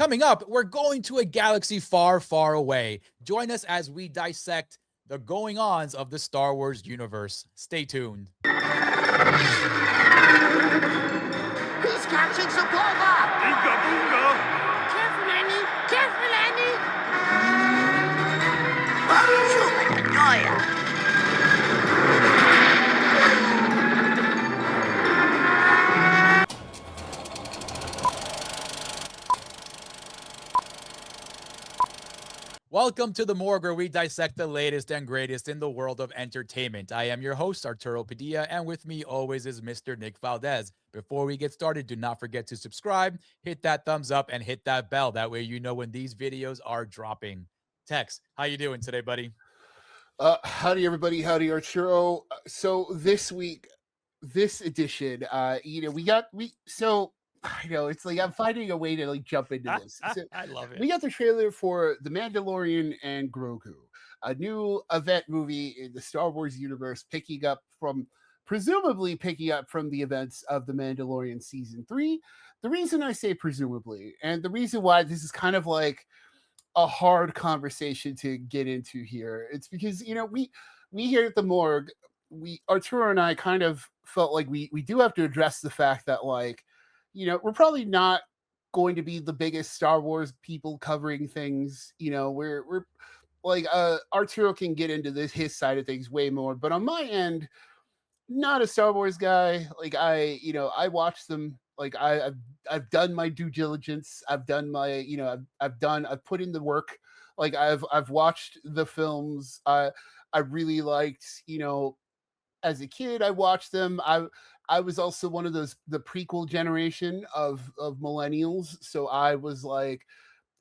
Coming up, we're going to a galaxy far, far away. Join us as we dissect the going-ons of the Star Wars universe. Stay tuned. He's catching some pulver! Inga boonga! Careful, Annie! Careful, Annie! Bonjour, Goya! Welcome to the Morgue, where we dissect the latest and greatest in the world of entertainment. I am your host, Arturo Padilla, and with me always is Mr. Nick Valdez. Before we get started, do not forget to subscribe, hit that thumbs up, and hit that bell. That way you know when these videos are dropping. Tex, how you doing today, buddy? Howdy, everybody. Howdy, Arturo. So this week, this edition, I know it's like I'm finding a way to like jump into this. So, I love it. we got the trailer for The Mandalorian and Grogu, a new event movie in the Star Wars universe, presumably picking up from the events of The Mandalorian Season 3. The reason I say presumably, and the reason why this is kind of like a hard conversation to get into here, it's because, we here at the Morgue, Arturo and I kind of felt like we do have to address the fact that, like, we're probably not going to be the biggest Star Wars people covering things. We're like, Arturo can get into his side of things way more, but on my end, not a Star Wars guy. Like I watch them. Like I've done my due diligence. I've done my, I've put in the work. Like I've watched the films. I really liked, as a kid, I watched them. I was also one of the prequel generation of millennials. So I was like,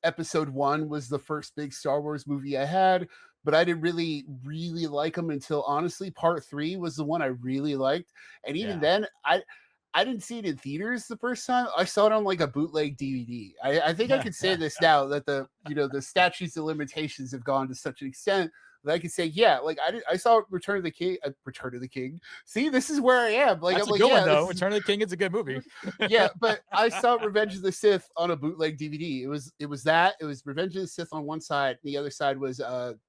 Episode 1 was the first big Star Wars movie I had, but I didn't really like them until, honestly, Part 3 was the one I really liked. And even then, I didn't see it in theaters the first time. I saw it on like a bootleg DVD. I think I could say this now that the statutes of limitations have gone to such an extent that I could say, yeah, like I saw Return of the King. See, this is where I am. Like, That's I'm a good like, one, though. Return of the King is a good movie. Yeah, but I saw Revenge of the Sith on a bootleg DVD. It was Revenge of the Sith on one side, and the other side was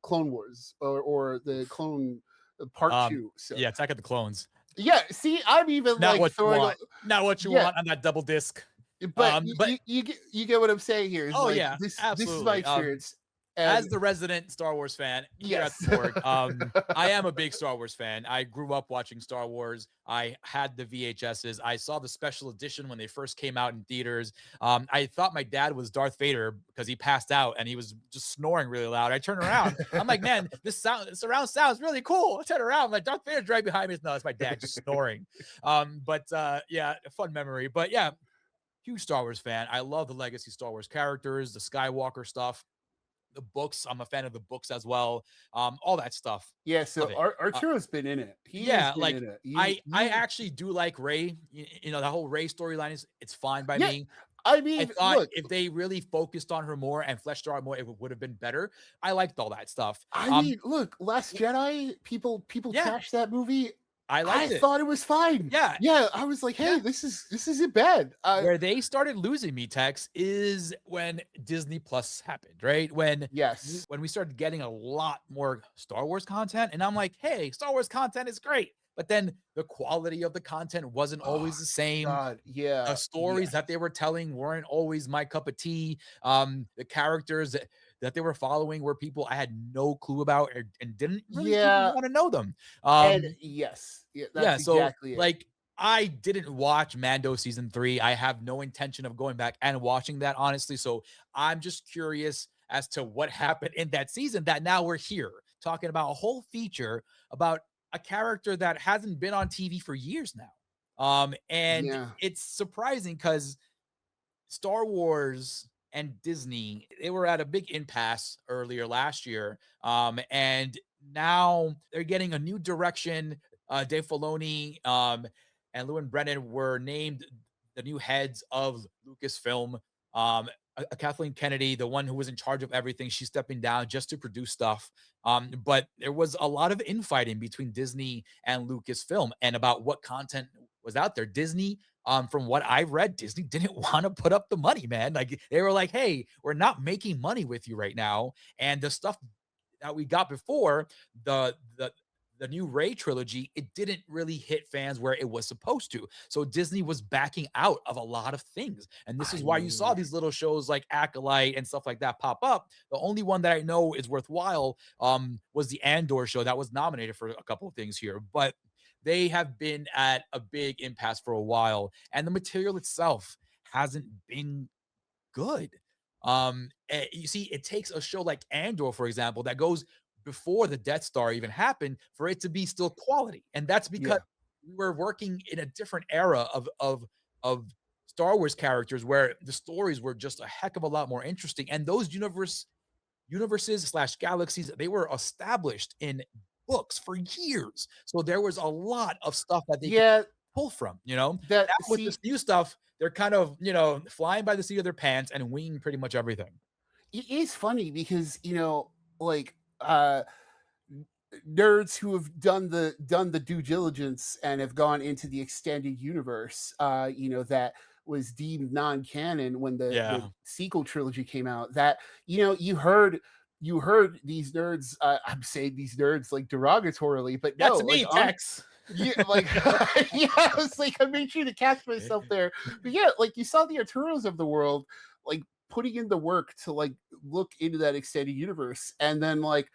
Clone Wars or the Clone Part 2. So yeah, Attack of the Clones. Yeah, see, I'm even Not like what you throwing want. Not what you want on that double disc. But you get what I'm saying here. Oh, like, yeah, this absolutely. is my experience. As the resident Star Wars fan here at the Morgue, I am a big Star Wars fan. I grew up watching Star Wars. I had the VHSs. I saw the special edition when they first came out in theaters. I thought my dad was Darth Vader because he passed out and he was just snoring really loud. I turned around. I'm like, man, this surround sound is really cool. I turn around. I'm like, Darth Vader's right behind me. No, it's my dad just snoring. Yeah, a fun memory. But yeah, huge Star Wars fan. I love the legacy Star Wars characters, the Skywalker stuff. The books, I'm a fan of the books as well. All that stuff. Yeah, so Arturo's been in it. I actually do like Rey. The whole Rey storyline it's fine by me. I mean, I thought if they really focused on her more and fleshed her out more, it would have been better. I liked all that stuff. I mean, look, Last Jedi, people trashed that movie. I thought it was fine. Yeah. I was like, hey, this isn't bad. Where they started losing me, Tex, is when Disney Plus happened, right? When we started getting a lot more Star Wars content, and I'm like, hey, Star Wars content is great, but then the quality of the content wasn't always the same. The stories that they were telling weren't always my cup of tea. The characters that they were following were people I had no clue about and didn't really want to know them. That's exactly it. Like, I didn't watch Mando season 3. I have no intention of going back and watching that, honestly. So I'm just curious as to what happened in that season that now we're here talking about a whole feature about a character that hasn't been on TV for years now. It's surprising because Star Wars and Disney, they were at a big impasse earlier last year. And now they're getting a new direction. Dave Filoni and Lewin Brennan were named the new heads of Lucasfilm. Kathleen Kennedy, the one who was in charge of everything, she's stepping down just to produce stuff. But there was a lot of infighting between Disney and Lucasfilm and about what content was out there. Disney From what I've read, Disney didn't want to put up the money, man. Like they were like, "Hey, we're not making money with you right now." And the stuff that we got before the new Ray trilogy, it didn't really hit fans where it was supposed to. So Disney was backing out of a lot of things. And this I is why you saw mean, these little shows like Acolyte and stuff like that pop up. The only one that I know is worthwhile was the Andor show that was nominated for a couple of things here. But they have been at a big impasse for a while, and the material itself hasn't been good. You see, it takes a show like Andor, for example, that goes before the Death Star even happened for it to be still quality, and that's because yeah. we were working in a different era of Star Wars characters where the stories were just a heck of a lot more interesting, and those universes slash galaxies, they were established in books for years, so there was a lot of stuff that they could Yeah, pull from. Now that with this see, new stuff, they're kind of flying by the seat of their pants and winging pretty much everything. it is funny because like uh nerds who have done the due diligence and have gone into the extended universe, that was deemed non-canon when the Yeah, sequel trilogy came out, that you heard these nerds, I'm saying these nerds like derogatorily, but no, that's like me, on Tex. yeah, like yeah, I was like, I made sure to catch myself there. But yeah, like you saw the Arturos of the world, like putting in the work to like look into that extended universe. And then like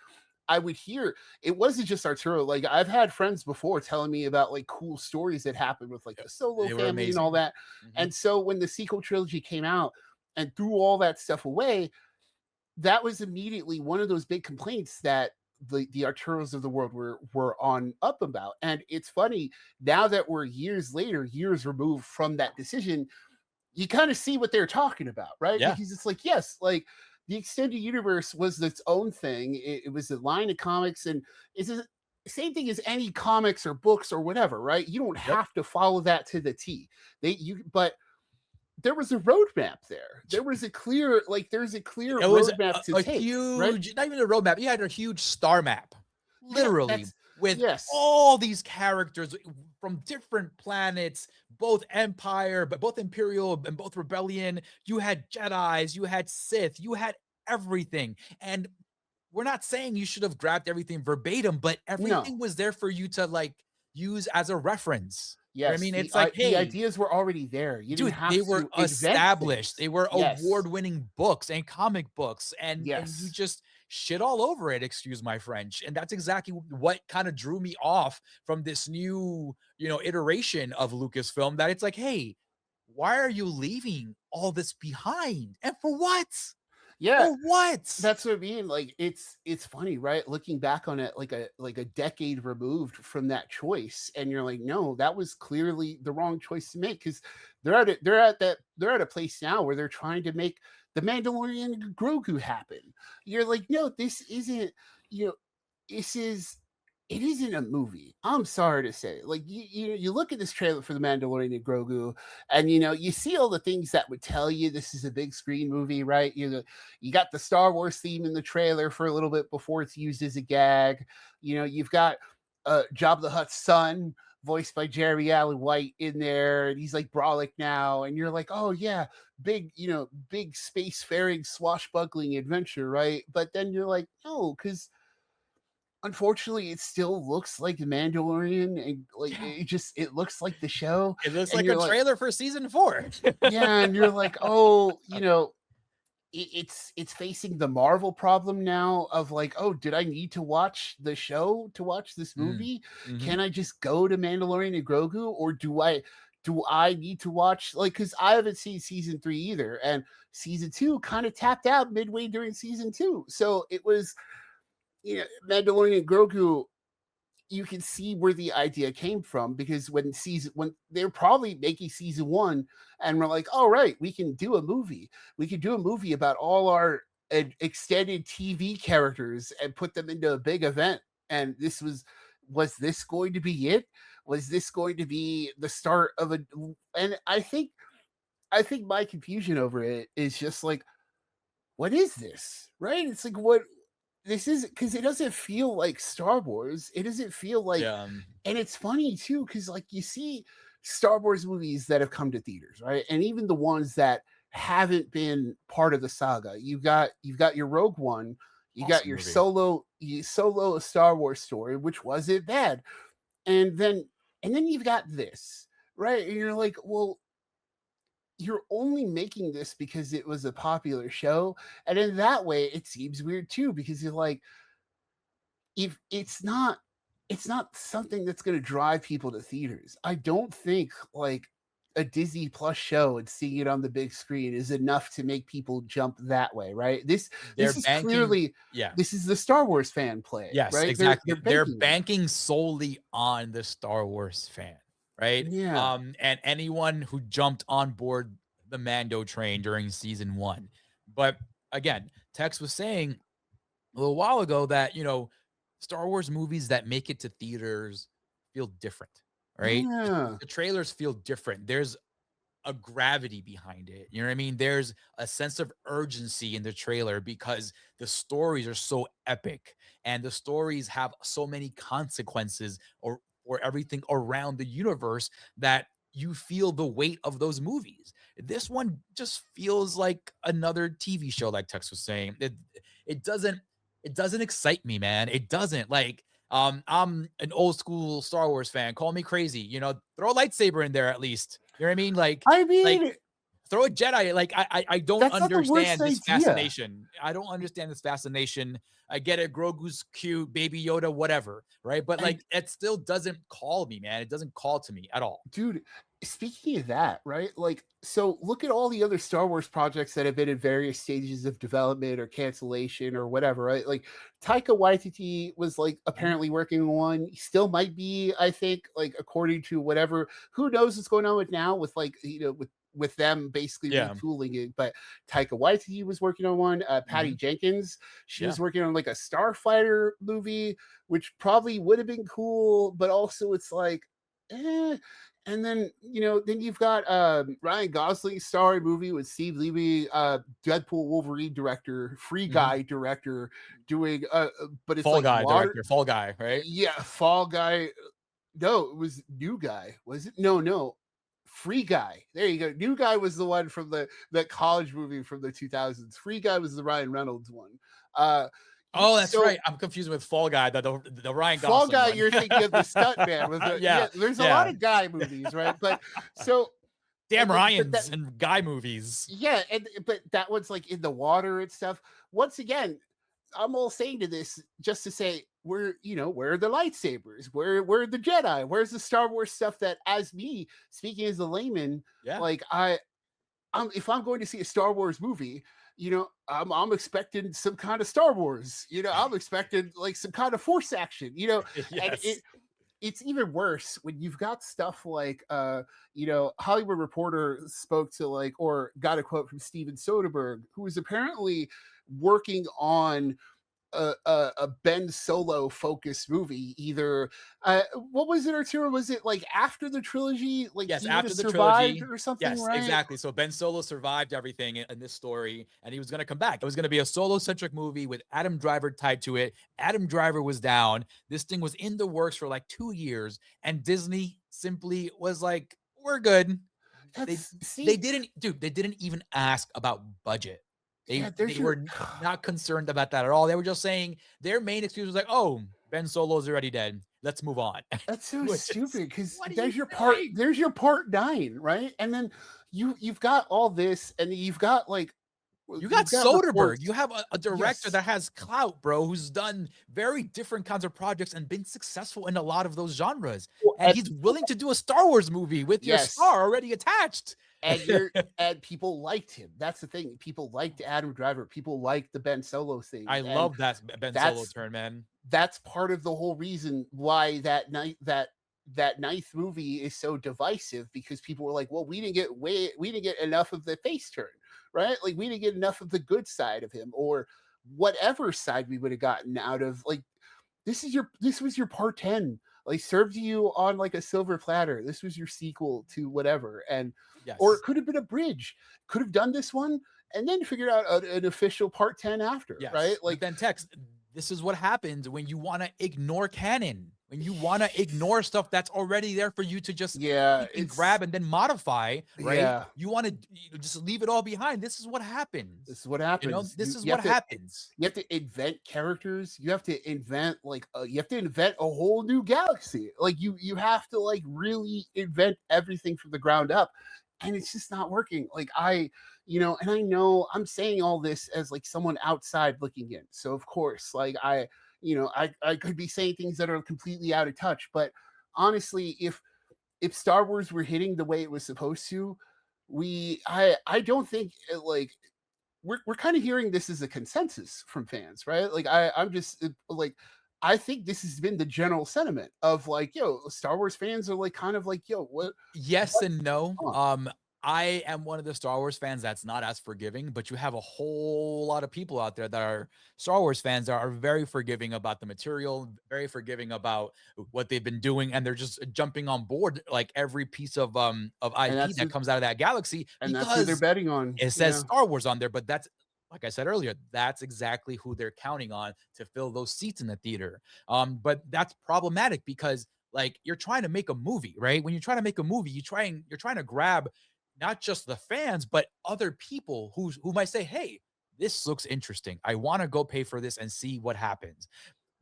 I would hear it wasn't just Arturo. Like I've had friends before telling me about like cool stories that happened with like Yep, the Solo they were family and all amazing. that. Mhm. And so when the sequel trilogy came out and threw all that stuff away, that was immediately one of those big complaints that the Arturos of the world were on up about. And it's funny now that we're years later, years removed from that decision, you kind of see what they're talking about, right? Yeah, Because it's like, yes, like the extended universe was its own thing. It was a line of comics, and it's the same thing as any comics or books or whatever, right? You don't yep. have to follow that to the T. But there was a roadmap there. There's a clear It was roadmap to a take, right? huge, not even a roadmap. You had a huge star map, Yeah, literally, that's with yes. all these characters from different planets, both Empire, but both Imperial and both Rebellion. You had Jedi's, you had Sith, you had everything. And we're not saying you should have grabbed everything verbatim, but No. everything was there for you to like use as a reference. You know what I Yes, mean? It's like, the hey, ideas were already there. You didn't dude, they have were to invent established. things. They were Yes. award-winning books and comic books, and you Yes. just shit all over it, excuse my French. And that's exactly what kind of drew me off from this new, iteration of Lucasfilm, that it's like, hey, why are you leaving all this behind? And for what? Yeah. For what? That's what I mean. Like it's funny, right? Looking back on it like a decade removed from that choice, and you're like, no, that was clearly the wrong choice to make because they're at a place now where they're trying to make the Mandalorian and Grogu happen. You're like, no, this isn't. You know, this is it isn't a movie. I'm sorry to say. Like you look at this trailer for the Mandalorian and Grogu, and you see all the things that would tell you this is a big screen movie, right? You got the Star Wars theme in the trailer for a little bit before it's used as a gag. You've got Jabba the Hutt's son, voiced by Jeremy Allen White, in there, and he's like Brolic now, and you're like, oh yeah, big spacefaring swashbuckling adventure, right? But then you're like, no, because unfortunately, it still looks like the Mandalorian, and like Yeah. it looks like the show, It looks and like a you're like, trailer for season 4. yeah, and you're like, oh, it's facing the Marvel problem now of like, oh, did I need to watch the show to watch this Mm. movie? Mhm. Can I just go to Mandalorian and Grogu, or do I need to watch, like, because I haven't seen season 3 either, and season 2 kind of tapped out midway during season 2, so it was Mandalorian and Grogu, you can see where the idea came from because when they're probably making season 1, and we're like, all right, we can do a movie. We can do a movie about all our extended TV characters and put them into a big event. And was this going to be it? Was this going to be the start of a? And I think my confusion over it is just like, what is this? Right? It's like, what this is, because it doesn't feel like Star Wars. It doesn't feel like, Yeah. and it's funny too, because like you see Star Wars movies that have come to theaters, right? And even the ones that haven't been part of the saga. You've got your Rogue One, you got Awesome your movie. solo Star Wars story, which wasn't bad. And then you've got this, right? And you're like, well, you're only making this because it was a popular show. And in that way, it seems weird too, because you're like, if it's not something that's going to drive people to theaters. I don't think like a Disney Plus show and seeing it on the big screen is enough to make people jump that way, right? This They're this is banking. clearly Yeah. this is the Star Wars fan play, Yes, right? They're exactly. They're banking on it. banking solely on the Star Wars fan, right? Yeah. And anyone who jumped on board the Mando train during season one. But again, Tex was saying a little while ago that, Star Wars movies that make it to theaters feel different, right? Yeah. The trailers feel different. There's a gravity behind it. You know what I mean? There's a sense of urgency in the trailer because the stories are so epic and the stories have so many consequences or everything around the universe that you feel the weight of those movies. This one just feels like another TV show, like Tex was saying. It doesn't excite me, man. It doesn't. Like, I'm an old school Star Wars fan. Call me crazy. Throw a lightsaber in there at least. You know what I mean? I Like mean, throw a Jedi. Like I don't that's not the worst understand this idea. fascination. I don't understand this fascination. I get it. Grogu's cute, Baby Yoda, whatever, right? But And like, it still doesn't call me, man. It doesn't call to me at all. dude, speaking of that, right? Like, so look at all the other Star Wars projects that have been in various stages of development or cancellation or whatever, right? Like, Taika Waititi was like Mhm. apparently working on one, he still might be, I think, like according to whatever. Who knows what's going on with now with like with them basically Yeah. retooling it. But Taika Waititi was working on one. Patty Mhm. Jenkins, she Yeah. was working on like a Starfighter movie, which probably would have been cool, but also it's like, eh. And then then you've got Ryan Gosling starring movie with Steve Levy, Deadpool Wolverine director, Free Mhm. Guy director, doing but it's Fall like Guy water. director. Fall Guy, right? Yeah, Fall Guy. No, it was New Guy. Was it? No, no. Free Guy. There you go. New Guy was the one from that college movie from the 2000s. Free Guy was the Ryan Reynolds one. Uh, Oh, that's so right. I'm confused with Fall Guy, the Ryan Fall Gosling Guy, one. you're thinking of the stunt man with the Yeah. There's a lot Yeah. of guy movies, right? But so Damn but that Ryans and guy movies. yeah, and but that one's like in the water and stuff. Once again, I'm all saying to this just to say where are the lightsabers? Where are the Jedi? Where's the Star Wars stuff that as me speaking as a layman, Yeah. like if I'm going to see a Star Wars movie, I'm expecting some kind of Star Wars. I'm expecting like some kind of force action. And Yes. it's even worse when you've got stuff like Hollywood Reporter spoke to like or got a quote from Steven Soderbergh, who was apparently working on a Ben Solo focused movie. Either what was it, Arturo? Was it like after the trilogy? Like Yes, he would have after the survived trilogy. or something, Yes, right? exactly. So Ben Solo survived everything in this story, and he was going to come back. It was going to be a solo-centric movie with Adam Driver tied to it. Adam Driver was down. This thing was in the works for like 2 years, and Disney simply was like, "We're good." They That's they see, didn't, dude. They didn't even ask about budget. yeah. They were not concerned about that at all. They were just saying their main excuse was like, "Oh, Ben Solo's already dead. Let's move on." That's so Which is, stupid because what are you doing? there's your part nine, right? And then you've got all this, and you've got like You got you've got Soderbergh. reports. You have a director Yes, that has clout, bro, who's done very different kinds of projects and been successful in a lot of those genres. well, And he's willing to do a Star Wars movie with your yes, star already attached. and people liked him. That's the thing. People liked Adam Driver. People liked the Ben Solo thing, I and love that Ben Solo that's turn, man. that's part of the whole reason why that ninth movie is so divisive, because people were like, well, we didn't get enough of the face turn, right? Like we didn't get enough of the good side of him, or whatever side we would have gotten out of like this was your part 10, like served to you on like a silver platter. This was your sequel to whatever, and or it Yes. could have been a bridge. Could have done this one and then figured out an official part 10 after, right? Yes. But Like then Tex, this is what happens when you want to ignore canon. and you want to ignore stuff that's already there for you to just Yeah, pick and it's grab and then modify, right? yeah. You want to just leave it all behind. This is what This happens. is what You know, happens. this is You what have to happens. invent characters. You have to invent like you have to invent a whole new galaxy. Like you have to like really invent everything from the ground up, and it's just not working. Like and I know I'm saying all this as like someone outside looking in. So of course, like I could be saying things that are completely out of touch. But honestly, if Star Wars were hitting the way it was supposed to, I don't think like we're kind of hearing this as a consensus from fans, right? Like I'm just like I think this has been the general sentiment of like, yo, Star Wars fans are like kind of like, yo, Yes and no. on? I am one of the Star Wars fans that's not as forgiving, but you have a whole lot of people out there that are Star Wars fans that are very forgiving about the material, very forgiving about what they've been doing, and they're just jumping on board like every piece of And IP that comes out of that galaxy that's who they're because betting on. it says Yeah. Star Wars on there, but that's like I said earlier, that's exactly who they're counting on to fill those seats in the theater. But that's problematic because like you're trying to make a movie, right? When you're trying to make a movie, you're trying to grab not just the fans, but other people who might say, "Hey, this looks interesting. I want to go pay for this and see what happens."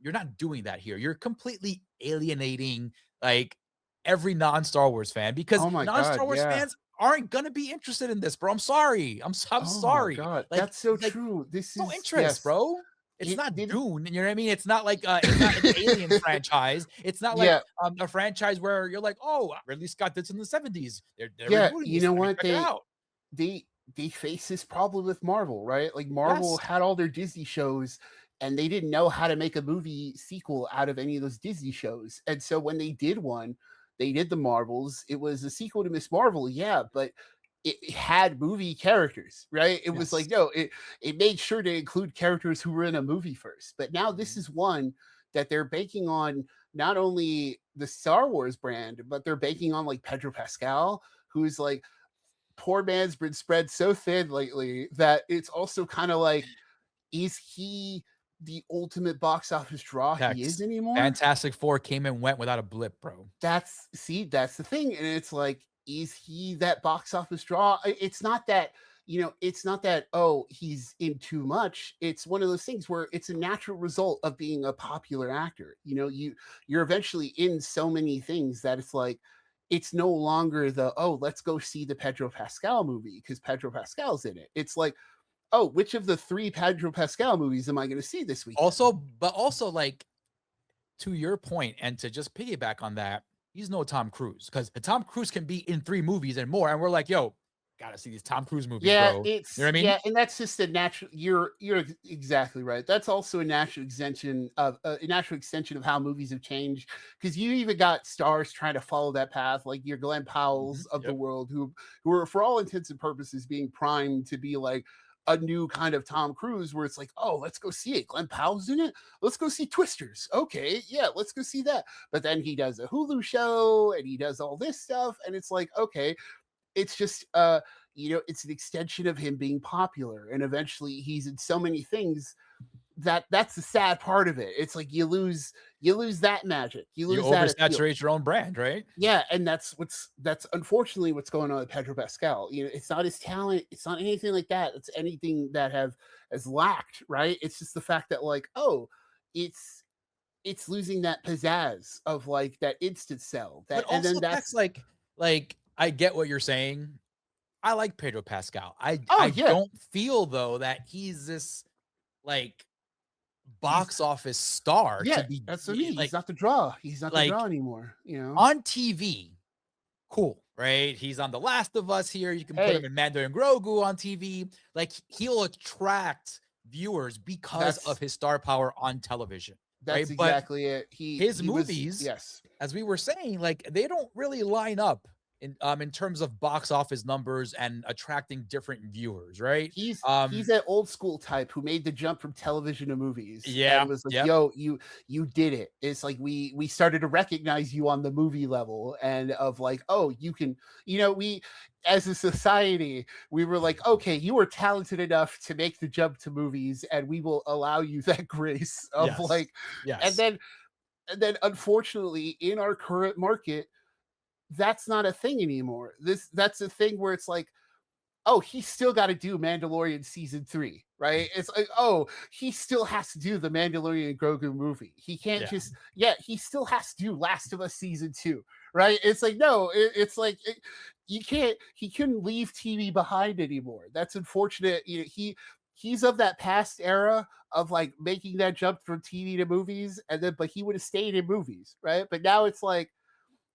You're not doing that here. You're completely alienating like every non-Star Wars fan because Oh my god, non-Star Wars yeah. fans aren't gonna be interested in this, bro. I'm sorry. I'm Oh my sorry. god, Like that's so like true. This no is interest, yes. bro. It's It not did. Dune, you know what I mean? It's not an Alien franchise. It's not like Yeah, a franchise where you're like, "Oh, Ridley Scott did this in the 70s. They're yeah. rebooting You this. know Let me what check it out." they they face this problem with Marvel, right? Like Marvel Yes. had all their Disney shows and they didn't know how to make a movie sequel out of any of those Disney shows. And so when they did one, they did the Marvels. It was a sequel to Miss Marvel, yeah, but it had movie characters, right? It was Yes. like no, it made sure to include characters who were in a movie first. But now this Mhm. is one that they're banking on not only the Star Wars brand, but they're banking on like Pedro Pascal, who's like poor man's been spread so thin lately that it's also kind of like, is he the ultimate box office draw he is Text. anymore? Fantastic Four came and went without a blip, bro. That's the thing. And it's like, is he that box office draw? It's not that, it's not that, oh, he's in too much. It's one of those things where it's a natural result of being a popular actor. You're eventually in so many things that it's like, it's no longer the, oh, let's go see the Pedro Pascal movie because Pedro Pascal's in it. It's like, oh, which of the three Pedro Pascal movies am I going to see this weekend? Also, like to your point, and to just piggyback on that, he's no Tom Cruise because Tom Cruise can be in 3 movies and more, and we're like, yo, gotta see these Tom Cruise movies, Yeah, bro. You know what it's I mean? yeah, and that's just a natural. You're exactly right. That's also a natural extension of how movies have changed. Because you even got stars trying to follow that path, like your Glenn Powell's of the Yep. world, who are for all intents and purposes being primed to be like a new kind of Tom Cruise, where it's like, oh, let's go see it. Glenn Powell's in it. Let's go see Twisters. Okay, yeah, let's go see that. But then he does a Hulu show and he does all this stuff, and it's like, okay, it's just it's an extension of him being popular, and eventually he's in so many things that's the sad part of it. It's like you lose that magic, you You lose that appeal. oversaturate your own brand, right? Yeah, and that's unfortunately what's going on with Pedro Pascal. It's not his talent, it's not anything like that. It's anything that has lacked, right? It's just the fact that like, oh, it's losing that pizzazz of like that instant sell But that, and then also, that's Tex, like I get what you're saying. I like Pedro Pascal. oh I yeah, don't feel though that he's this like he's box office star to yeah, be that's what I mean. He's like not the draw. He's not the draw like anymore. on TV. Cool, right? He's on The Last of Us here. You can put him Hey, in Mandalorian and Grogu on TV. Like he'll attract viewers because of that's his star power on television, right? that's But exactly it. his He was movies, yes. as we were saying, like they don't really line up in terms of box office numbers and attracting different viewers, right? He's that old school type who made the jump from television to movies Yeah, and was like, yep. "Yo, you did it." It's like we started to recognize you on the movie level and of like, "Oh, you can." We as a society, we were like, "Okay, you are talented enough to make the jump to movies, and we will allow you that grace of Yes. like." And Yes. then And then unfortunately in our current market, that's not a thing anymore. That's a thing where it's like, oh, he still got to do Mandalorian season 3, right? It's like, oh, he still has to do the Mandalorian and Grogu movie. He can't Yeah. just, he still has to do Last of Us season 2, right? It's like, no, it's like, you can't, he couldn't leave TV behind anymore. That's unfortunate. You know, he's of that past era of like making that jump from TV to movies, and then, but he would have stayed in movies, right? But now it's like,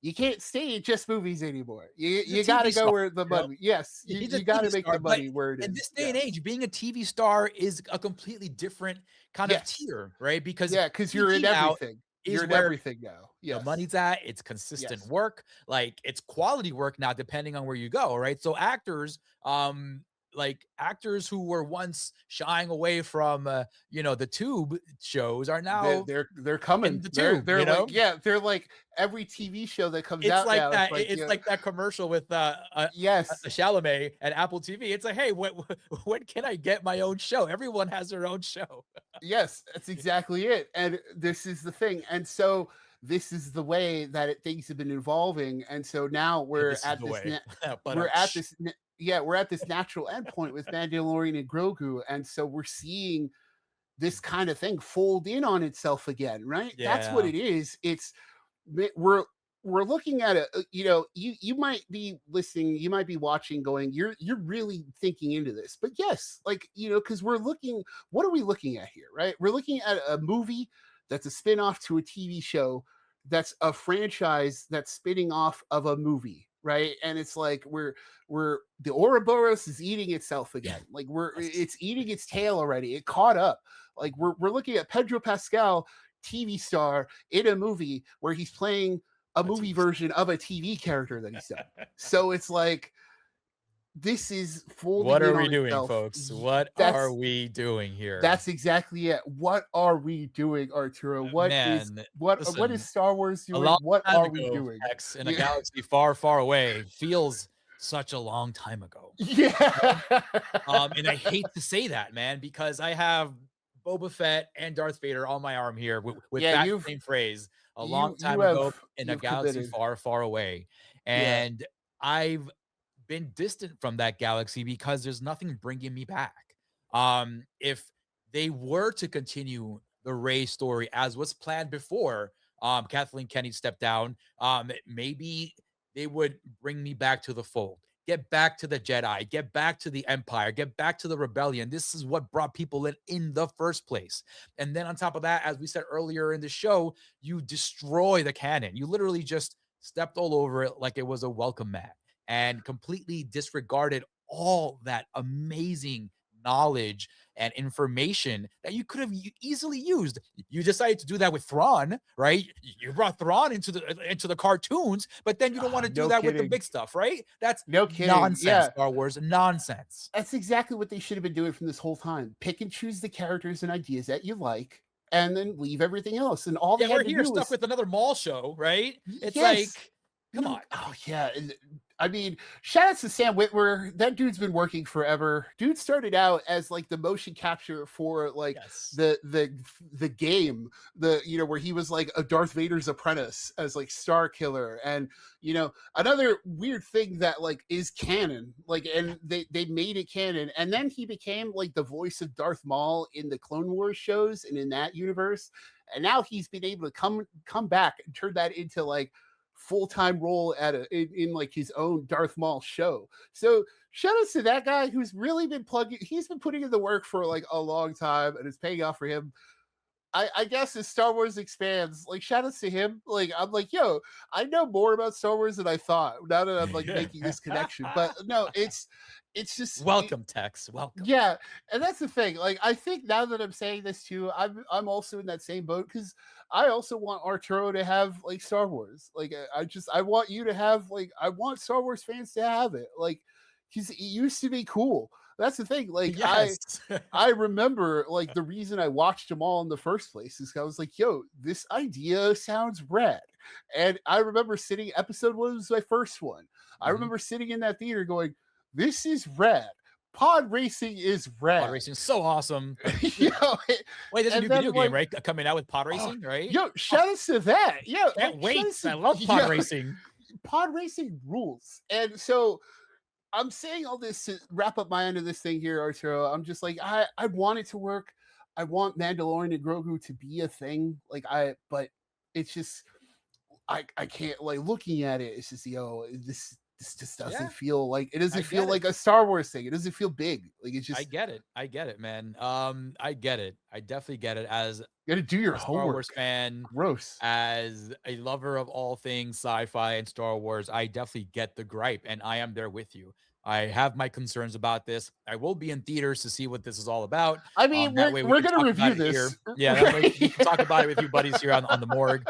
you can't stay in just movies anymore. You got to go star, where the money. Yes, he's you a got TV to make star, the money where it in is. this day and age, being a TV star is a completely different kind of tier, right? Because because you're in TV now everything. is You're in where everything now. the Yes, money's at. It's consistent yes. work, like it's quality work now, depending on where you go, right? So actors, like actors who were once shying away from, the tube shows are They're now they're in coming. the They're tube, they're like they're like every TV show that comes It's out like now. It's that. like It's like that commercial with yes, Chalamet at Apple TV. It's like, hey, when can I get my own show? Everyone has their own show. yes, that's exactly it. And this is the thing. And so this is the way that things have been evolving. And so now And this is the way. But we're at this we're at this natural endpoint with Mandalorian and Grogu. And so we're seeing this kind of thing fold in on itself again, right? That's what yeah, it is. It's we're looking at it. You might be listening, you might be watching, going, you're really thinking into this. But yes, like because we're looking. What are we looking at here, right? We're looking at a movie that's a spin-off to a TV show that's a franchise that's spinning off of a movie, right? And it's like we're the Ouroboros is eating itself again. Like it's eating its tail already. It caught up. Like we're looking at Pedro Pascal, TV star, in a movie where he's playing a movie version of a TV character that he's done. So it's like this is folding what are in we on doing, itself. folks? What That's are we doing here? that's exactly it. What are we doing, Arturo? What is Man, what listen, is Star Wars a doing? long What time are we ago, doing? X, in a galaxy far, far away feels such a long time ago. Yeah. And I hate to say that, man, because I have Boba Fett and Darth Vader on my arm here with Yeah, that same phrase a long time have ago in a you've galaxy committed. far, far away. Yeah. And I've been distant from that galaxy because there's nothing bringing me back. If they were to continue the Rey story as was planned before, Kathleen Kennedy stepped down, maybe they would bring me back to the fold. Get back to the Jedi, get back to the Empire, get back to the rebellion. This is what brought people in the first place. And then on top of that, as we said earlier in the show, you destroy the canon. You literally just stepped all over it like it was a welcome mat and completely disregarded all that amazing knowledge and information that you could have easily used. You decided to do that with Thrawn, right? You brought Thrawn into the cartoons, but then you don't want to do No that with the kidding. big stuff, right? That's No kidding. nonsense, Yeah. Star Wars, nonsense. That's exactly what they should have been doing from this whole time. Pick and choose the characters and ideas that you like, and then leave everything else. And all they Yeah, we're had to here do stuck was with another mall show, right? It's yes. like, come on. Oh yeah. I mean, shout out to Sam Witwer. That dude's been working forever. Dude started out as like the motion capture for like Yes. the game, where he was like a Darth Vader's apprentice as like Star Killer. And another weird thing that like is canon, like, and they made it canon. And then he became like the voice of Darth Maul in the Clone Wars shows and in that universe. And now he's been able to come back and turn that into like full-time role in like his own Darth Maul show. So shout out to that guy who's really been he's been putting in the work for like a long time, and it's paying off for him. I guess as Star Wars expands, like shout outs to him. Like I'm like, yo, I know more about Star Wars than I thought now that I'm like making this connection. But no, it's just welcome, Tex. Welcome. Yeah, and that's the thing. Like I think now that I'm saying this too, I'm also in that same boat because I also want Arturo to have like Star Wars. Like I want you to have like I want Star Wars fans to have it. Like because it used to be cool. That's the thing. Like yes. I remember like the reason I watched them all in the first place is I was like, yo, this idea sounds rad. And I remember episode 1 was my first one. I remember sitting in that theater going, this is rad. pod racing is rad. Pod racing is so awesome. You know, Wait, there's a and new then, video game, like, right? Coming out with pod racing, right? yo, shout out to that. Yeah, Can't like, wait. shout outs I to- love pod yeah, racing. pod racing rules. And so I'm saying all this to wrap up my end of this thing here, Arturo. I'm just like, I want it to work. I want Mandalorian and Grogu to be a thing. But it's just, I can't, like, looking at it, it's just, this just doesn't feel like, it doesn't feel like a Star Wars thing. It doesn't feel big. Like, it's just, I get it, man. I get it. I definitely get it. As you gotta do your a Star homework. Wars fan, Gross. as a lover of all things sci-fi and Star Wars, I definitely get the gripe, and I am there with you. I have my concerns about this. I will be in theaters to see what this is all about. I mean, That way we're can gonna talk about review it here. this. Yeah, that way we can talk about it with you buddies here on the Morgue.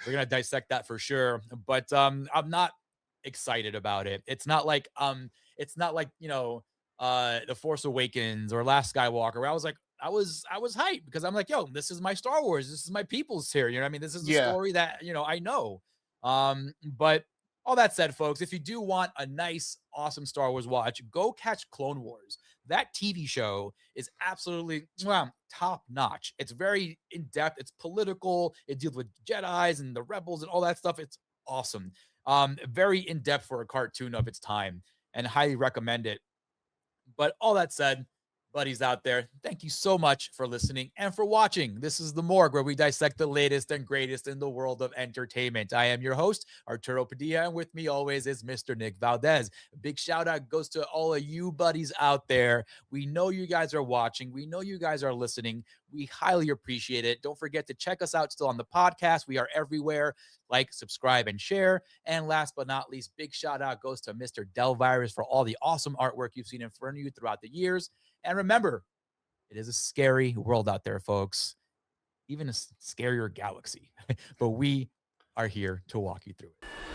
We're gonna dissect that for sure. But I'm not excited about it. It's not like The Force Awakens or Last Skywalker, where I was hyped because I'm like, yo, this is my Star Wars. This is my people's here. You know what I mean? This is the story that, I know. But all that said, folks, if you do want a nice, awesome Star Wars watch, go catch Clone Wars. That TV show is absolutely top notch. It's very in depth. It's political. It deals with Jedis and the rebels and all that stuff. It's awesome. Very in depth for a cartoon of its time, and highly recommend it. But all that said, buddies out there, thank you so much for listening and for watching. This is The Morgue, where we dissect the latest and greatest in the world of entertainment. I am your host, Arturo Padilla, and with me always is Mr. Nick Valdez. A big shout out goes to all of you buddies out there. We know you guys are watching. We know you guys are listening. We highly appreciate it. Don't forget to check us out still on the podcast. We are everywhere. Like, subscribe, and share. And last but not least, big shout out goes to Mr. Delvirus for all the awesome artwork you've seen in front of you throughout the years. And remember, it is a scary world out there, folks. Even a scarier galaxy. But we are here to walk you through it.